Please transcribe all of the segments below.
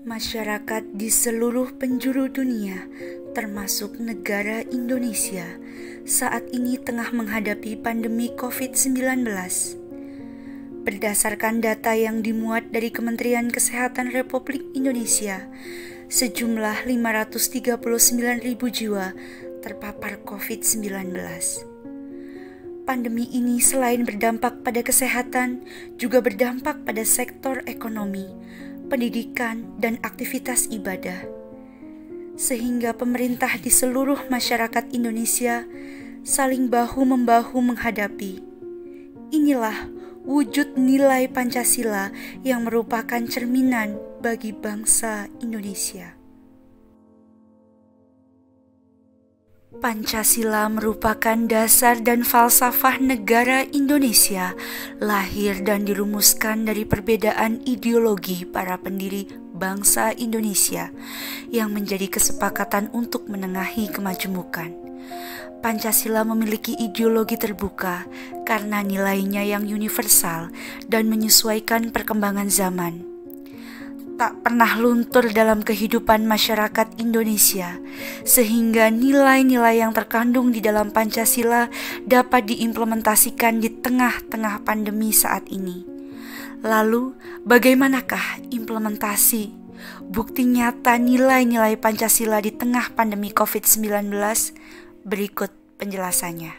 Masyarakat di seluruh penjuru dunia, termasuk negara Indonesia, saat ini tengah menghadapi pandemi COVID-19. Berdasarkan data yang dimuat dari Kementerian Kesehatan Republik Indonesia, sejumlah 539.000 jiwa terpapar COVID-19. Pandemi ini selain berdampak pada kesehatan, juga berdampak pada sektor ekonomi, pendidikan, dan aktivitas ibadah. Sehingga pemerintah di seluruh masyarakat Indonesia saling bahu-membahu menghadapi. Inilah wujud nilai Pancasila yang merupakan cerminan bagi bangsa Indonesia. Pancasila merupakan dasar dan falsafah negara Indonesia, lahir dan dirumuskan dari perbedaan ideologi para pendiri bangsa Indonesia yang menjadi kesepakatan untuk menengahi kemajemukan. Pancasila memiliki ideologi terbuka karena nilainya yang universal dan menyesuaikan perkembangan zaman. Tak pernah luntur dalam kehidupan masyarakat Indonesia, sehingga nilai-nilai yang terkandung di dalam Pancasila dapat diimplementasikan di tengah-tengah pandemi saat ini. Lalu, bagaimanakah implementasi bukti nyata nilai-nilai Pancasila di tengah pandemi COVID-19? Berikut penjelasannya.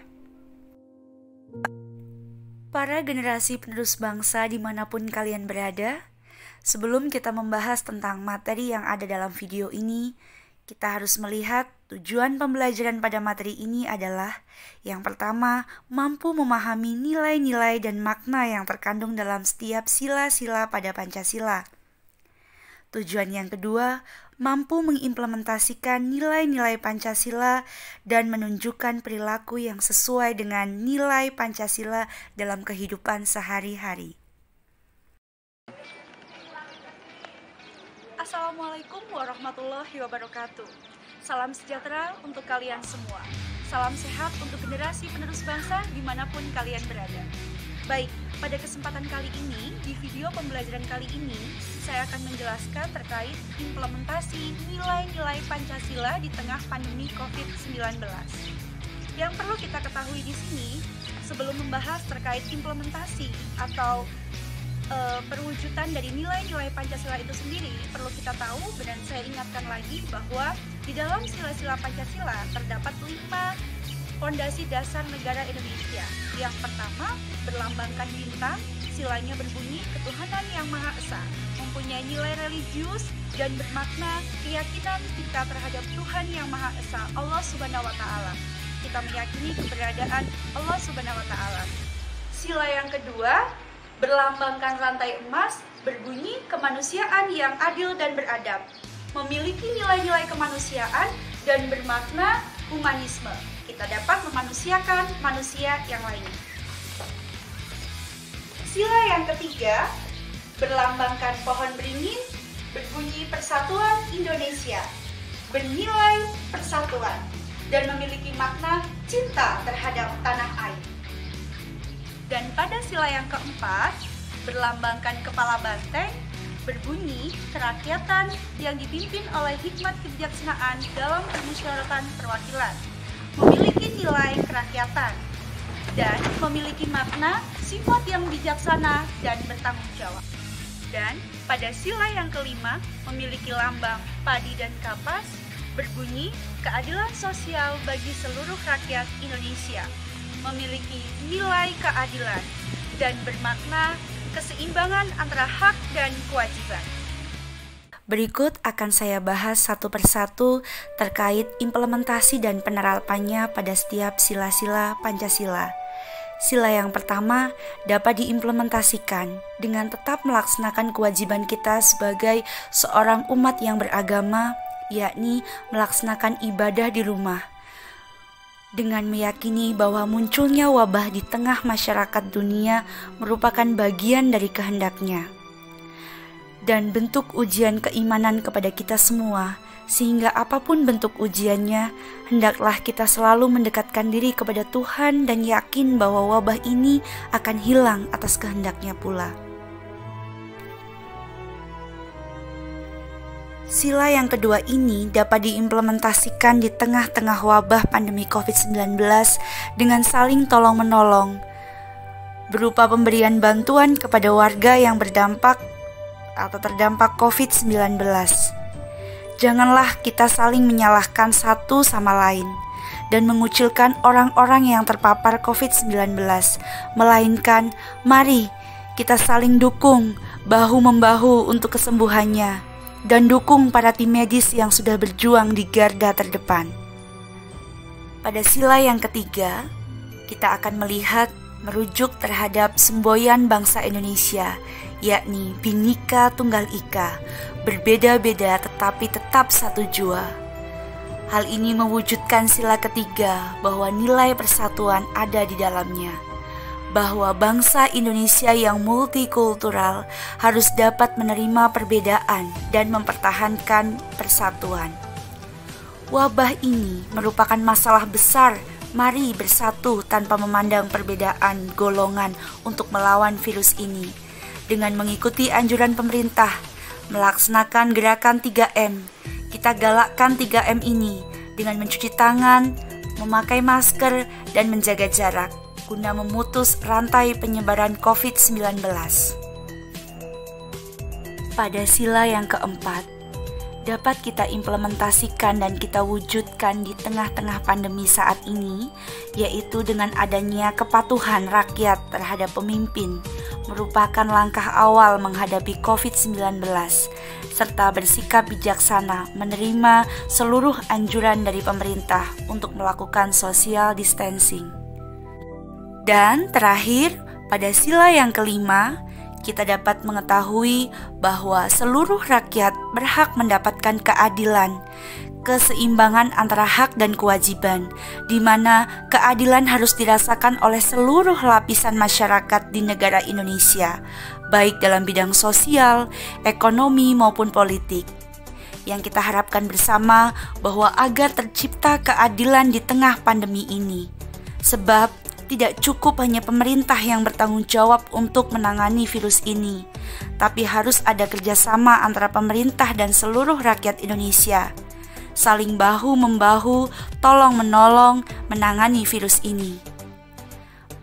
Para generasi penerus bangsa dimanapun kalian berada, sebelum kita membahas tentang materi yang ada dalam video ini, kita harus melihat tujuan pembelajaran pada materi ini adalah yang pertama, mampu memahami nilai-nilai dan makna yang terkandung dalam setiap sila-sila pada Pancasila. Tujuan yang kedua, mampu mengimplementasikan nilai-nilai Pancasila dan menunjukkan perilaku yang sesuai dengan nilai Pancasila dalam kehidupan sehari-hari. Assalamualaikum warahmatullahi wabarakatuh. Salam sejahtera untuk kalian semua. Salam sehat untuk generasi penerus bangsa dimanapun kalian berada. Baik, pada kesempatan kali ini, di video pembelajaran kali ini, saya akan menjelaskan terkait implementasi nilai-nilai Pancasila di tengah pandemi COVID-19. Yang perlu kita ketahui di sini, sebelum membahas terkait implementasi atau perwujudan dari nilai-nilai Pancasila itu sendiri, perlu kita tahu dan saya ingatkan lagi bahwa di dalam sila-sila Pancasila terdapat 5 fondasi dasar negara Indonesia. Yang pertama, berlambangkan bintang, silanya berbunyi ketuhanan yang Maha Esa, mempunyai nilai religius dan bermakna keyakinan kita terhadap Tuhan yang Maha Esa, Allah Subhanahu wa Ta'ala. Kita meyakini keberadaan Allah Subhanahu wa Ta'ala. Sila yang kedua, berlambangkan rantai emas, berbunyi kemanusiaan yang adil dan beradab, memiliki nilai-nilai kemanusiaan dan bermakna humanisme. Kita dapat memanusiakan manusia yang lainnya. Sila yang ketiga, berlambangkan pohon beringin, berbunyi Persatuan Indonesia, bernilai persatuan, dan memiliki makna cinta terhadap tanah air. Dan pada sila yang keempat, berlambangkan kepala banteng, berbunyi kerakyatan yang dipimpin oleh hikmat kebijaksanaan dalam permusyawaratan perwakilan, memiliki nilai kerakyatan, dan memiliki makna sifat yang bijaksana dan bertanggung jawab. Dan pada sila yang kelima, memiliki lambang padi dan kapas, berbunyi keadilan sosial bagi seluruh rakyat Indonesia, memiliki nilai keadilan, dan bermakna keseimbangan antara hak dan kewajiban. Berikut akan saya bahas satu persatu terkait implementasi dan penerapannya pada setiap sila-sila Pancasila. Sila yang pertama dapat diimplementasikan dengan tetap melaksanakan kewajiban kita sebagai seorang umat yang beragama, yakni melaksanakan ibadah di rumah. Dengan meyakini bahwa munculnya wabah di tengah masyarakat dunia merupakan bagian dari kehendaknya. Dan bentuk ujian keimanan kepada kita semua sehingga apapun bentuk ujiannya, hendaklah kita selalu mendekatkan diri kepada Tuhan dan yakin bahwa wabah ini akan hilang atas kehendaknya pula. Sila yang kedua ini dapat diimplementasikan di tengah-tengah wabah pandemi COVID-19 dengan saling tolong-menolong, berupa pemberian bantuan kepada warga yang berdampak atau terdampak COVID-19. Janganlah kita saling menyalahkan satu sama lain dan mengucilkan orang-orang yang terpapar COVID-19, melainkan mari kita saling dukung bahu-membahu untuk kesembuhannya dan dukung para tim medis yang sudah berjuang di garda terdepan. Pada sila yang ketiga, kita akan melihat merujuk terhadap semboyan bangsa Indonesia, yakni Bhinneka Tunggal Ika, berbeda-beda tetapi tetap satu jua. Hal ini mewujudkan sila ketiga bahwa nilai persatuan ada di dalamnya, bahwa bangsa Indonesia yang multikultural harus dapat menerima perbedaan dan mempertahankan persatuan. Wabah ini merupakan masalah besar. Mari bersatu tanpa memandang perbedaan golongan untuk melawan virus ini dengan mengikuti anjuran pemerintah, melaksanakan gerakan 3M. Kita galakkan 3M ini dengan mencuci tangan, memakai masker, dan menjaga jarak guna memutus rantai penyebaran COVID-19. Pada sila yang keempat, dapat kita implementasikan dan kita wujudkan di tengah-tengah pandemi saat ini, yaitu dengan adanya kepatuhan rakyat terhadap pemimpin, merupakan langkah awal menghadapi COVID-19, serta bersikap bijaksana menerima seluruh anjuran dari pemerintah untuk melakukan social distancing. Dan terakhir, pada sila yang kelima, kita dapat mengetahui bahwa seluruh rakyat berhak mendapatkan keadilan, keseimbangan antara hak dan kewajiban, di mana keadilan harus dirasakan oleh seluruh lapisan masyarakat di negara Indonesia, baik dalam bidang sosial, ekonomi maupun politik. Yang kita harapkan bersama bahwa agar tercipta keadilan di tengah pandemi ini, sebab tidak cukup hanya pemerintah yang bertanggung jawab untuk menangani virus ini, tapi harus ada kerjasama antara pemerintah dan seluruh rakyat Indonesia, saling bahu-membahu, tolong-menolong menangani virus ini.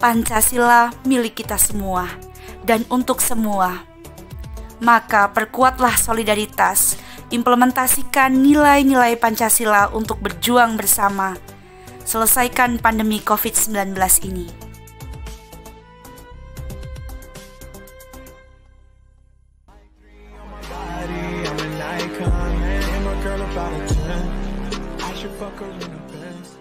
Pancasila milik kita semua dan untuk semua. Maka perkuatlah solidaritas, implementasikan nilai-nilai Pancasila untuk berjuang bersama. Selesaikan pandemi COVID-19 ini. Girl about a 10, I should fuck her in the Benz.